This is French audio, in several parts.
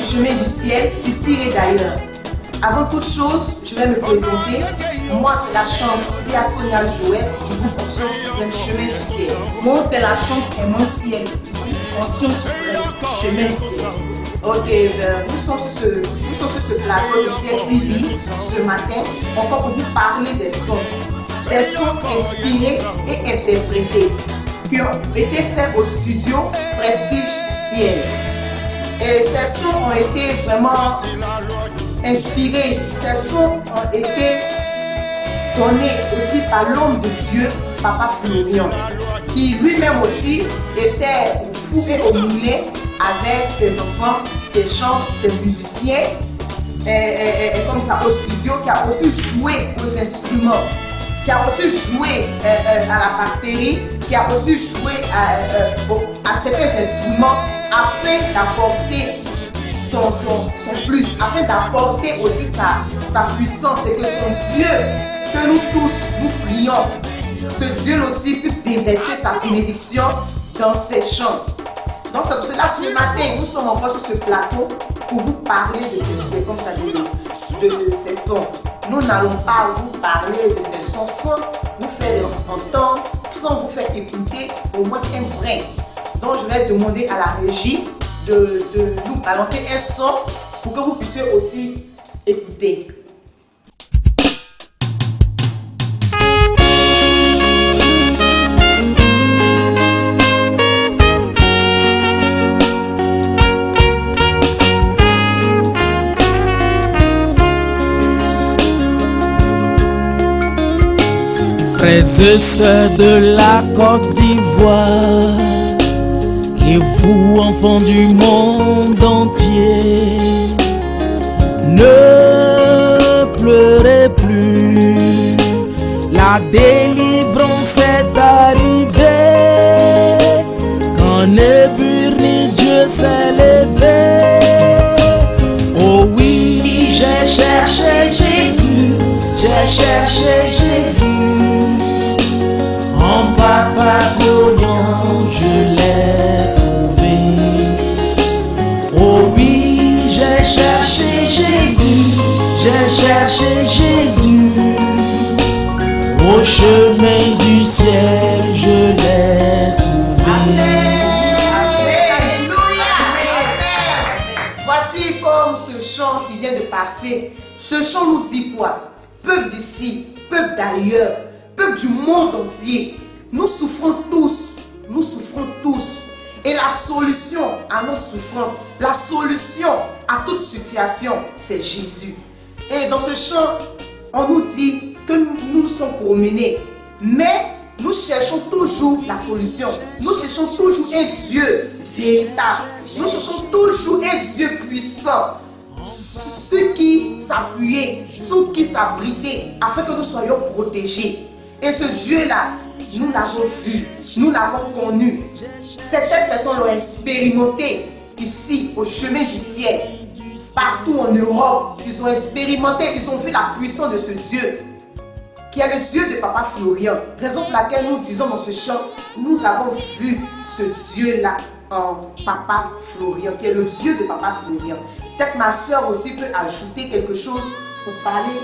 chemin du ciel, d'ici et d'ailleurs. Avant toute chose, je vais me présenter. Moi, c'est la chante Tia Sonia Joël du groupe Onction Suprême Chemin du ciel. Moi, c'est la chante Aimant Ciel du groupe Onction Suprême Chemin du ciel. Ok, nous sommes sur ce plateau du Ciel TV ce matin, encore pour vous parler des sons inspirés et interprétés qui ont été faits au studio Prestige Ciel. Et ces sons ont été vraiment inspirés, ces sons ont été donnés aussi par l'homme de Dieu, Papa Florian, qui lui-même aussi était au four et au moulin avec ses enfants, ses chants, ses musiciens, comme ça au studio, qui a aussi joué aux instruments, qui a aussi joué à la batterie, qui a aussi joué à certains instruments afin d'apporter son plus, afin d'apporter aussi sa puissance et que son Dieu, que nous tous, nous prions, ce Dieu aussi puisse déverser sa bénédiction dans ses chants. Donc c'est pour cela ce matin, nous sommes encore sur ce plateau pour vous parler de ces comme ça, de ces sons. Nous n'allons pas vous parler de ces sons sans vous faire entendre, sans vous faire écouter au moins un vrai. Donc je vais demander à la régie de nous balancer un son pour que vous puissiez aussi écouter. Frères et sœurs de la Côte d'Ivoire, et vous enfants du monde entier, ne pleurez plus, la délivrance est arrivée. Quand Dieu s'est levé. Oh oui, j'ai cherché Jésus, j'ai cherché Jésus. En Papa Florian, je l'ai trouvé. Oh oui, j'ai cherché Jésus, j'ai cherché Jésus. Au chemin du ciel, je l'ai trouvé. Amen. Alléluia. Voici comme ce chant qui vient de passer. Ce chant nous dit quoi? Peuple d'ici, peuple d'ailleurs, peuple du monde entier, nous souffrons tous. Nous souffrons tous. Et la solution à nos souffrances, la solution à toute situation, c'est Jésus. Et dans ce chant, on nous dit que nous nous sommes promenés, mais nous cherchons toujours la solution. Nous cherchons toujours un Dieu véritable. Nous cherchons toujours un Dieu puissant, sur qui s'appuyer, sur qui s'abriter, afin que nous soyons protégés. Et ce Dieu-là, nous l'avons vu, nous l'avons connu. Certaines personnes l'ont expérimenté ici, au chemin du ciel. Partout en Europe, ils ont expérimenté, ils ont vu la puissance de ce Dieu, qui est le Dieu de Papa Florian. Raison pour laquelle nous disons dans ce chant, nous avons vu ce Dieu-là en Papa Florian, qui est le Dieu de Papa Florian. Peut-être ma soeur aussi peut ajouter quelque chose pour parler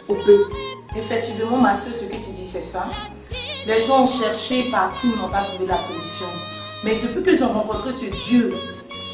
au peuple. Effectivement, ma soeur, ce que tu dis, c'est ça. Les gens ont cherché partout, n'ont pas trouvé la solution. Mais depuis qu'ils ont rencontré ce Dieu,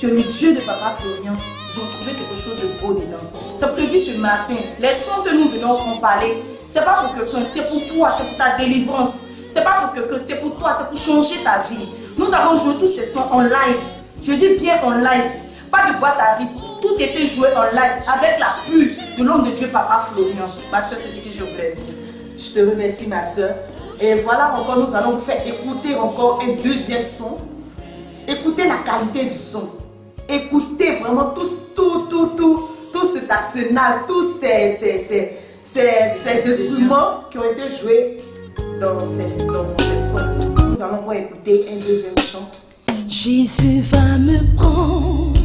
qui est le Dieu de Papa Florian, ils ont trouvé quelque chose de beau dedans. C'est pour te dire ce matin, les sons que nous venons en parler, c'est pas pour quelqu'un, c'est pour toi, c'est pour ta délivrance. C'est pas pour quelqu'un, c'est pour toi, c'est pour changer ta vie. Nous avons joué tous ces sons en live. Je dis bien en live. Pas de boîte à rythme. Tout était joué en live avec la pluie de l'homme de Dieu, Papa Florian. Ma soeur, c'est ce que je voulais dire. Je te remercie, ma soeur. Et voilà encore, nous allons vous faire écouter encore un deuxième son. Écoutez la qualité du son. Écoutez vraiment tout cet arsenal, tous ces instruments qui ont été joués dans ces sons. Nous allons encore écouter un deuxième chant. Jésus va me prendre,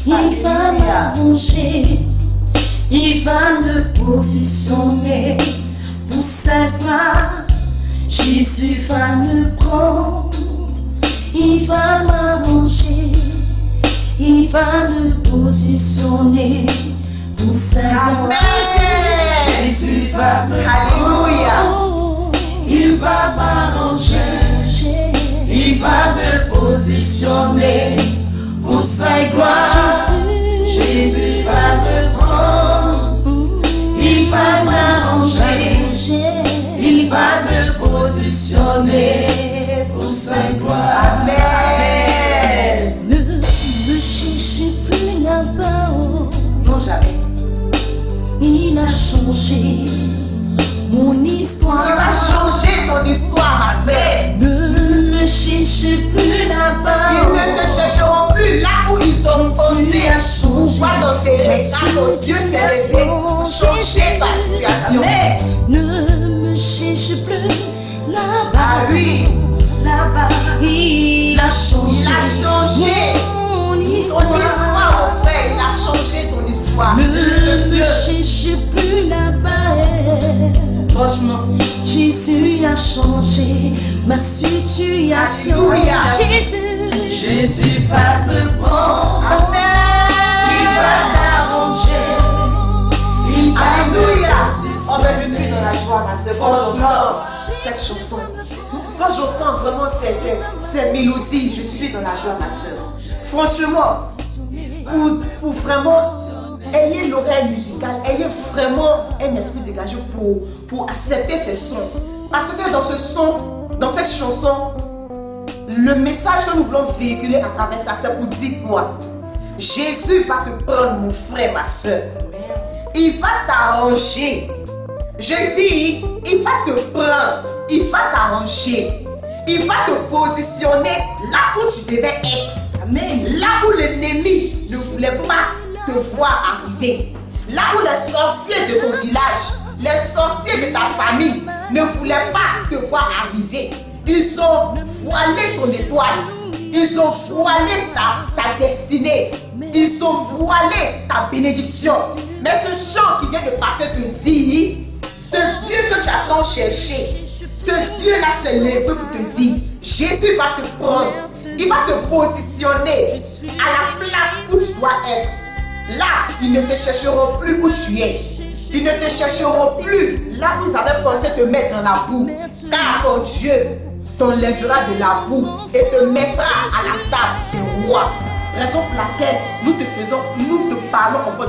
il va m'arranger, il va me positionner pour sa gloire. Jésus va me prendre, il va m'arranger, il va me positionner pour sa gloire. Jésus va me Alléluia. il va m'arranger, il va me positionner pour sa gloire. Jésus va me prendre, il va m'arranger, il va me positionner pour sa gloire. Amen. Ne me cherchez plus là-bas, Non, jamais. il a changé mon histoire. Il va changer ton histoire, ma sœur. Ne me cherchez plus là-bas. Ils ne te chercheront plus là où ils ont osé pouvoir t'enterrer. Car ton Dieu s'est levé pour changer ta situation. Ne me cherche plus là-bas. Ah oui, Là-bas, il a changé. il a changé mon ton histoire. histoire, mon frère. Il a changé ton histoire. Ne Ce me Dieu. cherche plus là-bas. Franchement, Jésus a changé ma situation. Alléluia. Jésus va te prendre. Il va t'arranger. Il va Alléluia. te Oh ben je suis dans la joie, ma soeur. Quand j'entends cette chanson, quand j'entends vraiment ces mélodies, je suis dans la joie, ma soeur. Franchement, pour vraiment, ayez l'oreille musicale, ayez vraiment un esprit dégagé pour accepter ces sons. Parce que dans ce son, dans cette chanson, le message que nous voulons véhiculer à travers ça, c'est pour dire quoi? Jésus va te prendre, mon frère, ma soeur. Il va t'arranger. Je dis, il va te prendre, il va t'arranger. Il va te positionner là où tu devais être. Amen. Là où l'ennemi ne voulait pas te voir arriver. Là où les sorciers de ton village, les sorciers de ta famille ne voulaient pas te voir arriver. Ils ont voilé ton étoile. Ils ont voilé ta destinée. Ils ont voilé ta bénédiction. Mais ce chant qui vient de passer te dit, ce Dieu que tu as tant cherché, ce Dieu-là s'est levé pour te dire, Jésus va te prendre. Il va te positionner à la place où tu dois être. Là, ils ne te chercheront plus où tu es. Ils ne te chercheront plus là où ils avaient pensé te mettre dans la boue. Car ton Dieu t'enlèvera de la boue et te mettra à la table des rois. Raison pour laquelle nous te parlons encore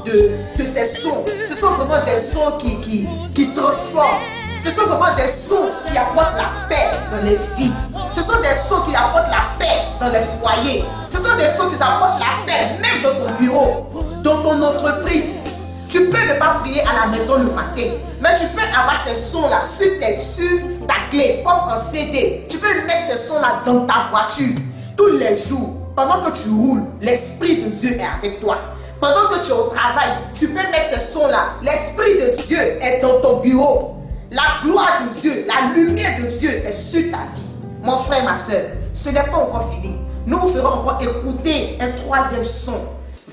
de ces sons. Ce sont vraiment des sons qui transforment. Ce sont vraiment des sons qui apportent la paix dans les vies. Ce sont des sons qui apportent la paix dans les foyers. Ce sont des sons qui apportent la paix même dans ton bureau, dans ton entreprise. Tu peux ne pas prier à la maison le matin, mais tu peux avoir ces sons-là sur ta clé, comme en CD. Tu peux mettre ces sons-là dans ta voiture. Tous les jours, pendant que tu roules, l'Esprit de Dieu est avec toi. Pendant que tu es au travail, tu peux mettre ces sons-là. L'Esprit de Dieu est dans ton bureau. La gloire de Dieu, la lumière de Dieu est sur ta vie. Mon frère, ma soeur, ce n'est pas encore fini. Nous vous ferons encore écouter un troisième son.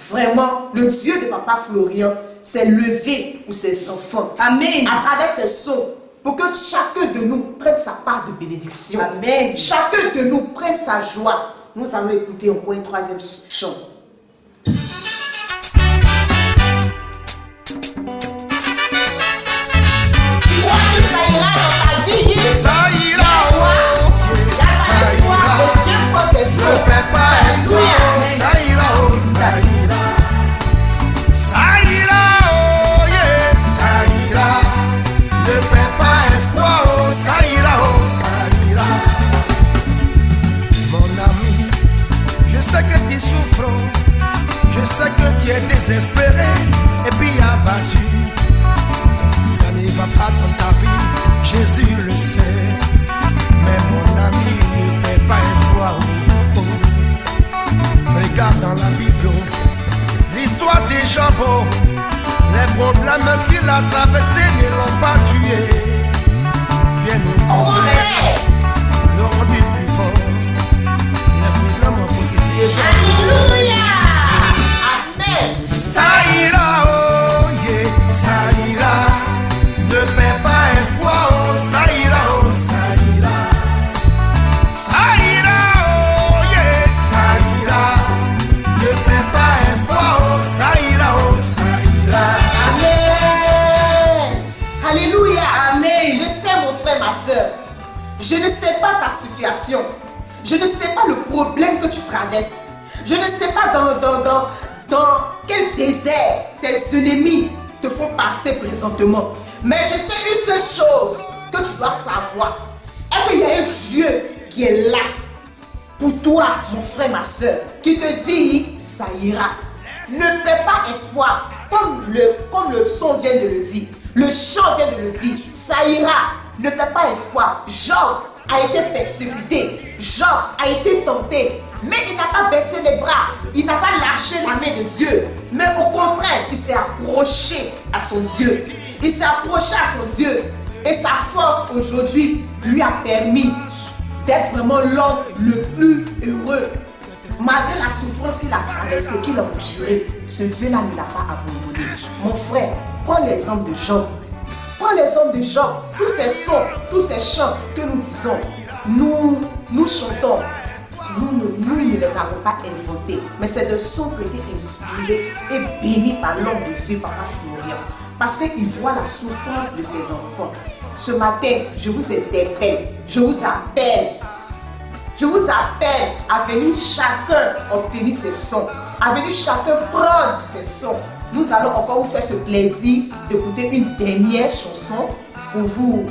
Vraiment, le Dieu de Papa Florian s'est levé pour ses enfants. Amen. À travers ces sons, pour que chacun de nous prenne sa part de bénédiction. Amen. Chacun de nous prenne sa joie. Nous allons écouter encore un troisième chant. Ça ira dans ta vie. Ça ira, oh, ça ira. Ne perds pas espoir, ça ira, oh, ça ira. Ça ira, oh, yeah, ça ira. Ne perds pas espoir, oh, ça ira, oh, ça ira. Mon ami, je sais que tu souffres, je sais que tu es désespéré et puis abattu. Ça ne va pas dans ta vie, Jésus le sait. Mais mon ami, ne perds pas espoir. Oh, oh. Regarde dans la Bible l'histoire des jambons. Les problèmes qu'il a traversés ne l'ont pas tué. Bien au contraire, le rendu plus fort. Les problèmes ont été Alléluia. Amen. ça ira, oh yeah, ça ira. Ne perds pas espoir, oh ça ira, oh ça ira. Ça ira, oh yeah, ça ira. Je ne sais pas ta situation. Je ne sais pas le problème que tu traverses. Je ne sais pas dans quel désert tes ennemis te font passer présentement. Mais je sais une seule chose que tu dois savoir. Est qu'il y a un Dieu qui est là pour toi, mon frère, ma soeur, qui te dit, ça ira. Ne perds pas espoir, comme le son vient de le dire. Le chant vient de le dire, ça ira. Ne fais pas espoir. Job a été persécuté. Job a été tenté. Mais il n'a pas baissé les bras. Il n'a pas lâché la main de Dieu. Mais au contraire, il s'est accroché à son Dieu. Il s'est accroché à son Dieu. Et sa force aujourd'hui lui a permis d'être vraiment l'homme le plus heureux. Malgré la souffrance qu'il a traversée, qu'il a endurée, ce Dieu-là ne l'a pas abandonné. Mon frère, prends l'exemple de Job. Prends l'exemple de Job. Tous ces sons, tous ces chants que nous disons, nous chantons. Nous ne les avons pas inventés. Mais c'est des sons qui ont été inspirés et bénis par l'homme de Dieu, Papa Florian. Parce qu'il voit la souffrance de ses enfants. Ce matin, je vous interpelle, je vous appelle à venir chacun obtenir ses sons, à venir chacun prendre ses sons. Nous allons encore vous faire ce plaisir d'écouter une dernière chanson pour vous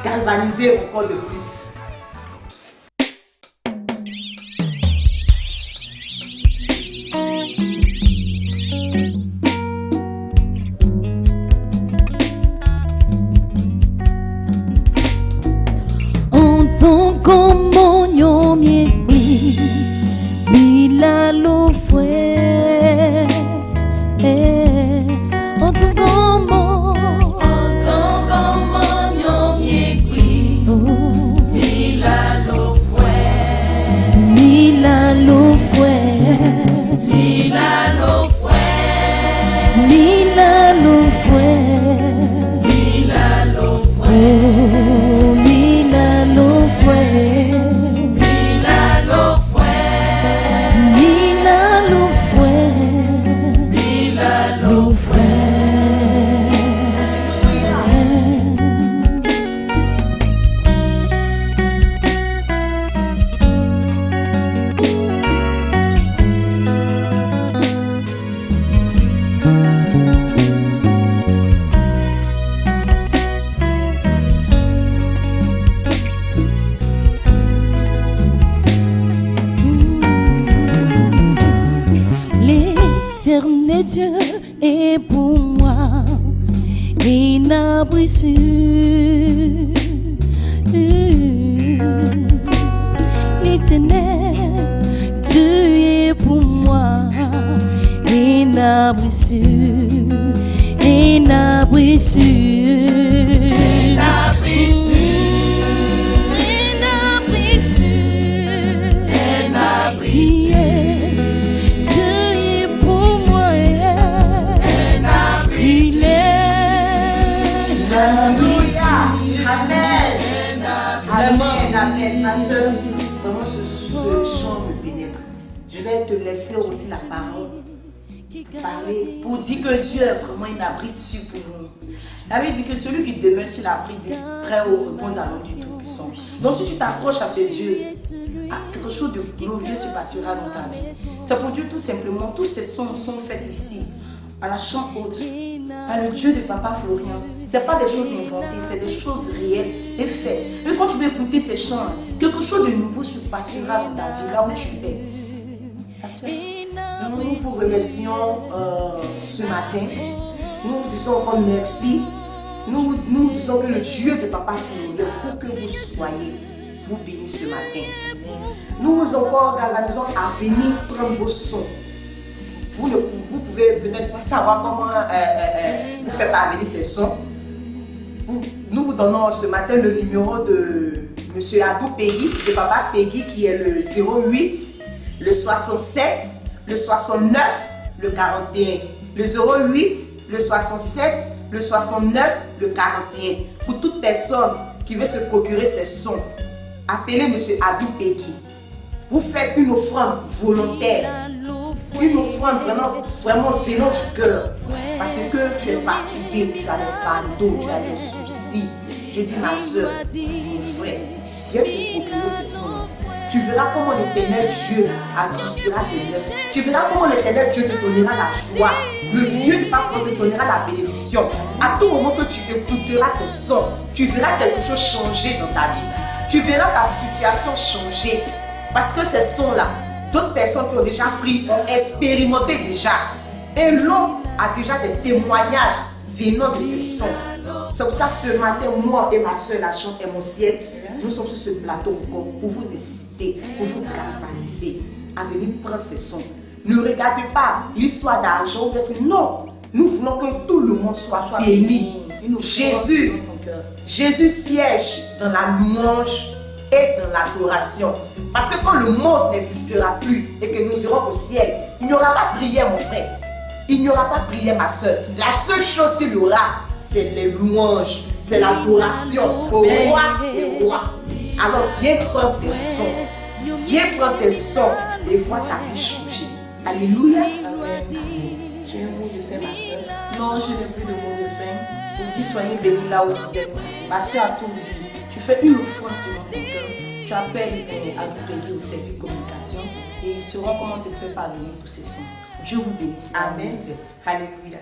galvaniser encore de plus. Como yo mi bila lo fue otro como yo mi bila lo fue bila lo fue bila lo fue bila lo fue bila lo fue L'éternel Dieu est pour moi un abri sûr. L'éternel Dieu est pour moi un abri sûr, un abri sûr, un abri sûr, un abri sûr, un abri sûr. Amen, ma soeur, vraiment ce chant me pénètre. Je vais te laisser aussi la parole parler pour dire que Dieu est vraiment un abri sûr pour nous. La Bible dit que celui qui demeure sur l'abri du très haut repose à l'ombre du Tout-Puissant. Donc si tu t'accroches à ce Dieu, quelque chose de glorieux se passera dans ta vie. C'est pour Dieu tout simplement, tous ces sons sont faits ici, à la chambre haute, par le Dieu de Papa Florian. Ce n'est pas des choses inventées, c'est des choses réelles et faites. Et quand tu veux écouter ces chants, quelque chose de nouveau se passera dans ta vie, là où tu es. Nous vous remercions ce matin. Nous vous disons encore merci. Nous disons que le Dieu de Papa Florian, pour que vous soyez, vous bénisse ce matin. Nous vous encore galvanisons à venir prendre vos sons. Vous pouvez peut-être savoir comment vous faire parvenir ces sons. Nous vous donnons ce matin le numéro de M. Adou Peggy, de Papa Peggy, qui est le 08, le 67, le 69, le 41. Le 08, le 67, le 69, le 41. Pour toute personne qui veut se procurer ces sons, appelez M. Adou Peggy. Vous faites une offrande volontaire. Une offrande vraiment venant du cœur. Parce que tu es fatigué, tu as des fardeaux, tu as des soucis. Je dis ma soeur, mon frère, viens te procurer ces sons. Tu verras comment l'Éternel Dieu adoucira tes noces. Tu verras comment l'Éternel Dieu te donnera la joie. Le Dieu du parfum te donnera la bénédiction. À tout moment que tu écouteras ces sons, tu verras quelque chose changer dans ta vie. Tu verras ta situation changer. Parce que ces sons-là, d'autres personnes qui ont déjà pris, ont expérimenté déjà. Et l'homme a déjà des témoignages venant de ces sons. C'est pour ça ce matin, moi et ma soeur, la chante et mon ciel, nous sommes sur ce plateau pour vous inciter, pour vous galvaniser à venir prendre ces sons. Ne regardez pas l'histoire d'argent ou d'être. Non, nous voulons que tout le monde soit béni. Jésus siège dans la louange et dans l'adoration. Parce que quand le monde n'existera plus et que nous irons au ciel, il n'y aura pas prière, mon frère. Il n'y aura pas prière, ma soeur. La seule chose qu'il y aura, c'est les louanges, c'est l'adoration au roi et au roi. Alors viens prendre tes sons. Viens prendre tes sons et vois ta vie changer. Alléluia. J'ai un mot de fin, ma soeur. Non, je n'ai plus de mot de fin. Vous dites, soyez bénis là où vous êtes. Ma soeur a tout dit. Tu fais une offrande selon ton cœur. Tu appelles Adou au service de communication et ils sauront comment te faire parvenir tous ces sons. Dieu vous bénisse. Amen. Vous êtes. Alléluia.